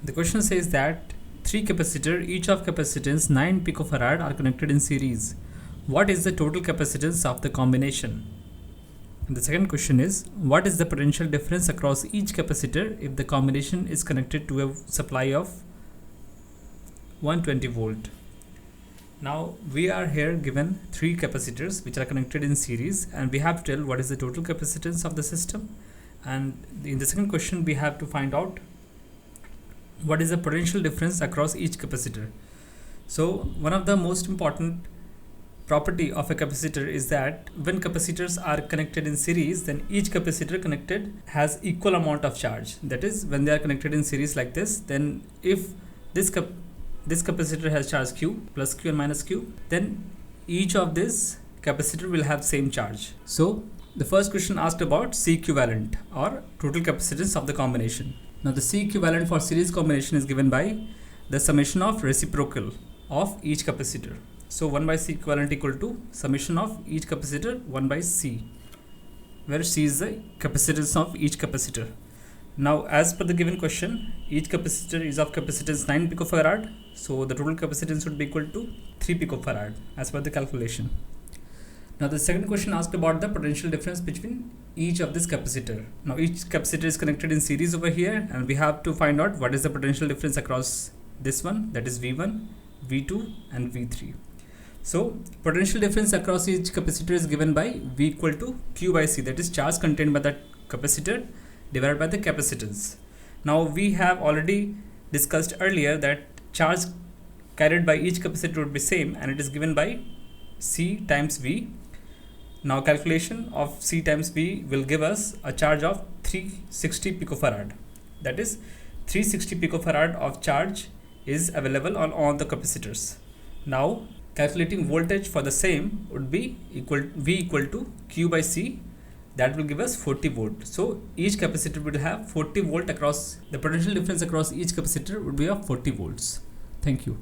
The question says that three capacitors, each of capacitance 9 picofarad, are connected in series. What is the total capacitance of the combination? And the second question is, what is the potential difference across each capacitor if the combination is connected to a supply of 120 volt? Now we are here given three capacitors which are connected in series, and we have to tell what is the total capacitance of the system. And in the second question we have to find out what is the potential difference across each capacitor. So one of the most important property of a capacitor is that when capacitors are connected in series, then each capacitor connected has equal amount of charge. That is, when they are connected in series like this, then if this capacitor has charge Q, plus Q and minus Q, then each of this capacitor will have same charge. So the first question asked about C equivalent or total capacitance of the combination. Now the C equivalent for series combination is given by the summation of reciprocal of each capacitor. So 1 by C equivalent equal to summation of each capacitor 1 by C, where C is the capacitance of each capacitor. Now as per the given question, each capacitor is of capacitance 9 picofarad, so the total capacitance would be equal to 3 picofarad as per the calculation. Now the second question asked about the potential difference between each of this capacitor. Now each capacitor is connected in series over here, and we have to find out what is the potential difference across this one, that is V1, V2 and V3. So potential difference across each capacitor is given by V equal to Q by C, that is charge contained by that capacitor divided by the capacitance. Now we have already discussed earlier that charge carried by each capacitor would be same, and it is given by C times V. Now calculation of C times V will give us a charge of 360 picofarad. That is, 360 picofarad of charge is available on all the capacitors. Now calculating voltage for the same would be V equal to Q by C. That will give us 40 volt. So each capacitor will have 40 volt across. The potential difference across each capacitor would be of 40 volts. Thank you.